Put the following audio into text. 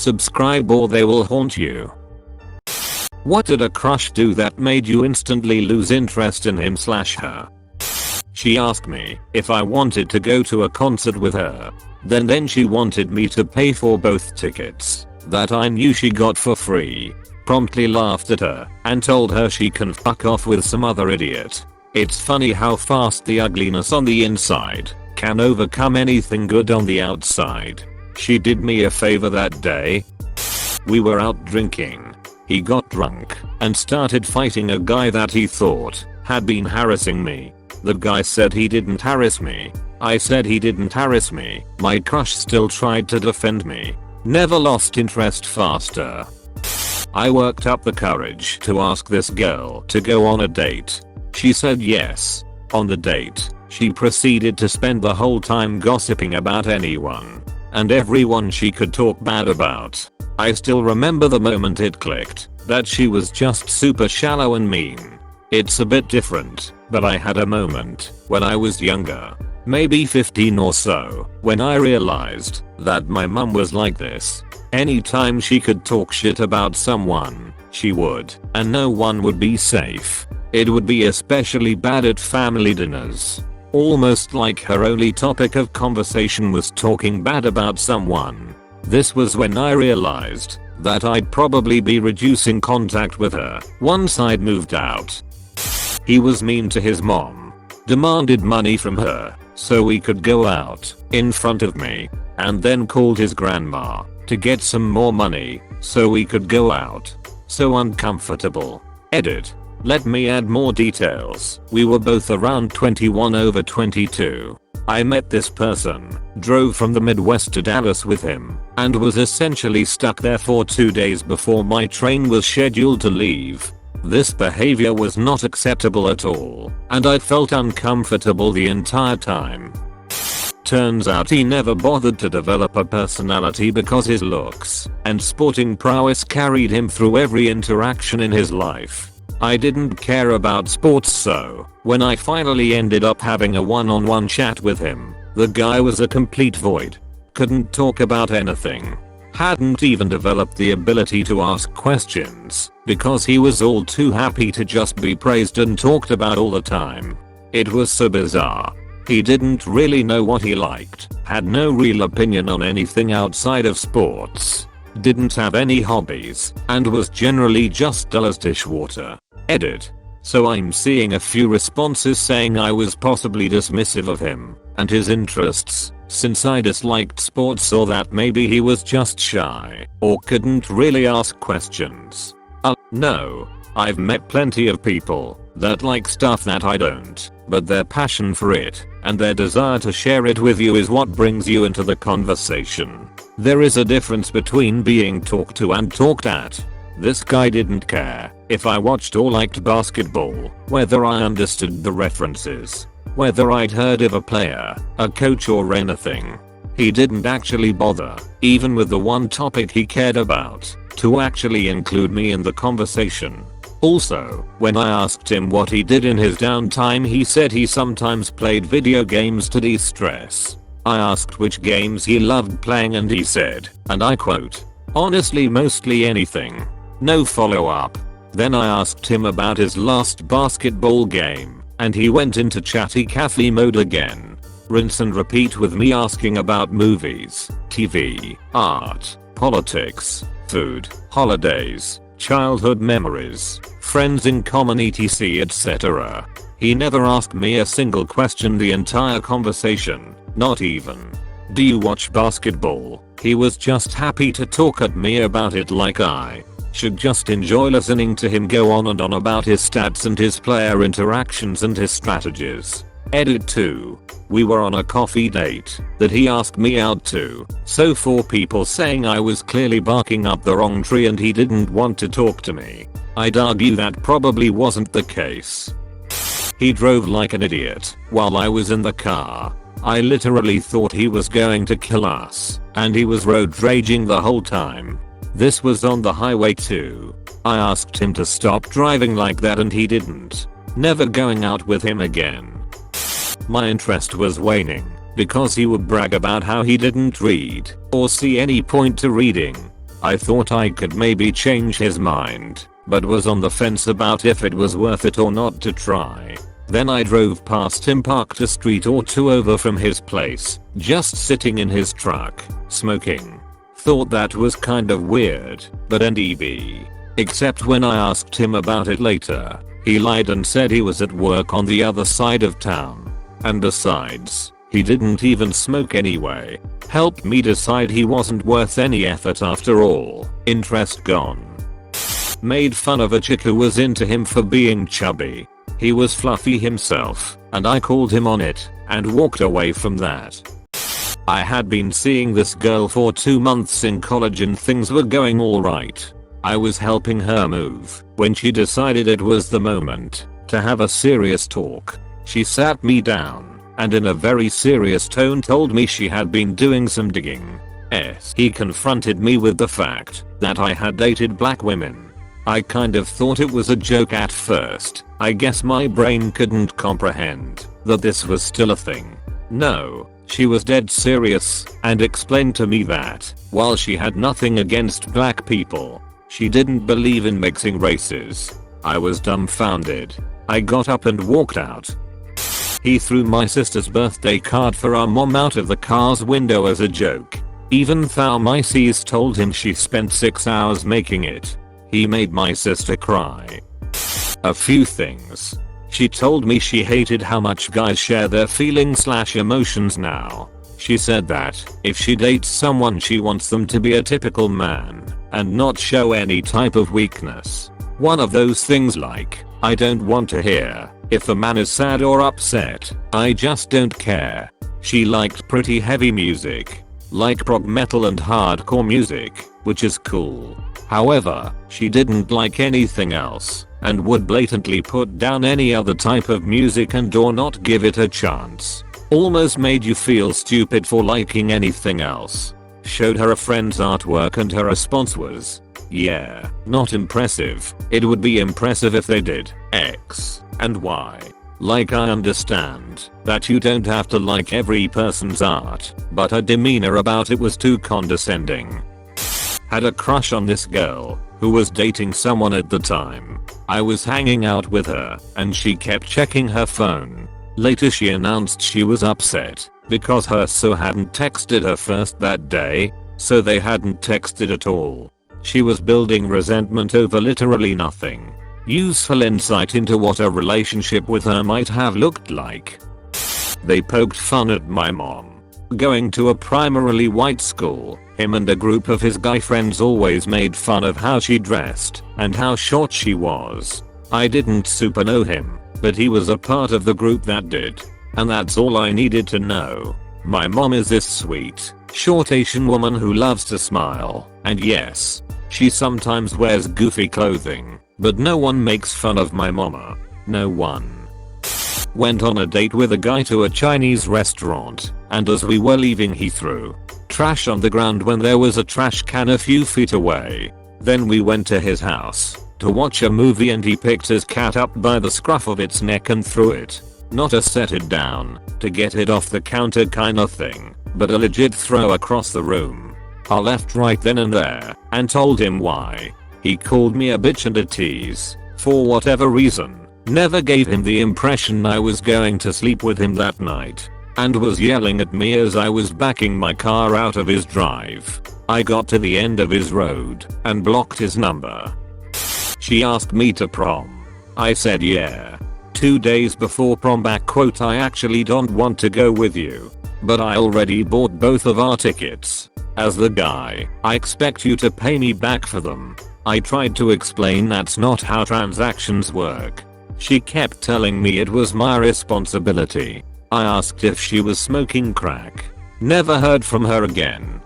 Subscribe or they will haunt you. What did a crush do that made you instantly lose interest in him/her? She asked me if I wanted to go to a concert with her. Then she wanted me to pay for both tickets that I knew she got for free. Promptly laughed at her and told her she can fuck off with some other idiot. It's funny how fast the ugliness on the inside can overcome anything good on the outside. She did me a favor that day. We were out drinking. He got drunk and started fighting a guy that he thought had been harassing me. The guy said he didn't harass me. I said he didn't harass me. My crush still tried to defend me. Never lost interest faster. I worked up the courage to ask this girl to go on a date. She said yes. On the date, she proceeded to spend the whole time gossiping about anyone and everyone she could talk bad about. I still remember the moment it clicked that she was just super shallow and mean. It's a bit different, but I had a moment when I was younger, maybe 15 or so, when I realized that my mum was like this. Anytime she could talk shit about someone, she would, and no one would be safe. It would be especially bad at family dinners. Almost like her only topic of conversation was talking bad about someone. This was when I realized that I'd probably be reducing contact with her once I'd moved out. He was mean to his mom, demanded money from her so we could go out in front of me, and then called his grandma to get some more money so we could go out. So uncomfortable. Edit. Let me add more details. We were both around 21 over 22. I met this person, drove from the Midwest to Dallas with him, and was essentially stuck there for 2 days before my train was scheduled to leave. This behavior was not acceptable at all, and I felt uncomfortable the entire time. Turns out he never bothered to develop a personality because his looks and sporting prowess carried him through every interaction in his life. I didn't care about sports, so when I finally ended up having a one-on-one chat with him, the guy was a complete void. Couldn't talk about anything. Hadn't even developed the ability to ask questions because he was all too happy to just be praised and talked about all the time. It was so bizarre. He didn't really know what he liked, had no real opinion on anything outside of sports, didn't have any hobbies, and was generally just dull as dishwater. Edit. So I'm seeing a few responses saying I was possibly dismissive of him and his interests since I disliked sports, or that maybe he was just shy or couldn't really ask questions. No. I've met plenty of people that like stuff that I don't, but their passion for it and their desire to share it with you is what brings you into the conversation. There is a difference between being talked to and talked at. This guy didn't care if I watched or liked basketball, whether I understood the references, whether I'd heard of a player, a coach or anything. He didn't actually bother, even with the one topic he cared about, to actually include me in the conversation. Also, when I asked him what he did in his downtime, he said he sometimes played video games to de-stress. I asked which games he loved playing and he said, and I quote, "Honestly, mostly anything." No follow up. Then I asked him about his last basketball game, and he went into chatty Cathy mode again. Rinse and repeat with me asking about movies, TV, art, politics, food, holidays, childhood memories, friends in common etc, etc. He never asked me a single question the entire conversation, not even, "Do you watch basketball?" He was just happy to talk at me about it like I should just enjoy listening to him go on and on about his stats and his player interactions and his strategies. Edit 2. We were on a coffee date that he asked me out to, so 4 people saying I was clearly barking up the wrong tree and he didn't want to talk to me. I'd argue that probably wasn't the case. He drove like an idiot while I was in the car. I literally thought he was going to kill us, and he was road raging the whole time. This was on the highway too. I asked him to stop driving like that and he didn't. Never going out with him again. My interest was waning because he would brag about how he didn't read or see any point to reading. I thought I could maybe change his mind, but was on the fence about if it was worth it or not to try. Then I drove past him parked a street or two over from his place, just sitting in his truck, smoking. Thought that was kind of weird, but NDB. Except when I asked him about it later, he lied and said he was at work on the other side of town. And besides, he didn't even smoke anyway. Helped me decide he wasn't worth any effort after all. Interest gone. Made fun of a chick who was into him for being chubby. He was fluffy himself, and I called him on it, and walked away from that. I had been seeing this girl for 2 months in college and things were going alright. I was helping her move, when she decided it was the moment to have a serious talk. She sat me down, and in a very serious tone told me she had been doing some digging. He confronted me with the fact that I had dated black women. I kind of thought it was a joke at first. I guess my brain couldn't comprehend that this was still a thing. No, she was dead serious and explained to me that, while she had nothing against black people, she didn't believe in mixing races. I was dumbfounded. I got up and walked out. He threw my sister's birthday card for our mom out of the car's window as a joke. Even though my sis told him she spent 6 hours making it. He made my sister cry. A few things. She told me she hated how much guys share their feelings/emotions now. She said that if she dates someone she wants them to be a typical man and not show any type of weakness. One of those things like, I don't want to hear if a man is sad or upset, I just don't care. She liked pretty heavy music, like prog metal and hardcore music, which is cool. However, she didn't like anything else, and would blatantly put down any other type of music and or not give it a chance. Almost made you feel stupid for liking anything else. Showed her a friend's artwork and her response was, yeah, not impressive. It would be impressive if they did X and Y. Like I understand that you don't have to like every person's art, but her demeanor about it was too condescending. Had a crush on this girl, who was dating someone at the time. I was hanging out with her, and she kept checking her phone. Later she announced she was upset, because her so hadn't texted her first that day, so they hadn't texted at all. She was building resentment over literally nothing. Useful insight into what a relationship with her might have looked like. They poked fun at my mom. Going to a primarily white school, him and a group of his guy friends always made fun of how she dressed and how short she was. I didn't super know him, but he was a part of the group that did. And that's all I needed to know. My mom is this sweet, short Asian woman who loves to smile, and yes, she sometimes wears goofy clothing, but no one makes fun of my mama. No one. Went on a date with a guy to a Chinese restaurant, and as we were leaving he threw trash on the ground when there was a trash can a few feet away. Then we went to his house to watch a movie and he picked his cat up by the scruff of its neck and threw it. Not a set it down to get it off the counter kinda thing, but a legit throw across the room. I left right then and there and told him why. He called me a bitch and a tease for whatever reason. Never gave him the impression I was going to sleep with him that night, and was yelling at me as I was backing my car out of his drive. I got to the end of his road and blocked his number. She asked me to prom. I said yeah. 2 days before prom I actually don't want to go with you, but I already bought both of our tickets. As the guy, I expect you to pay me back for them. I tried to explain that's not how transactions work. She kept telling me it was my responsibility. I asked if she was smoking crack. Never heard from her again.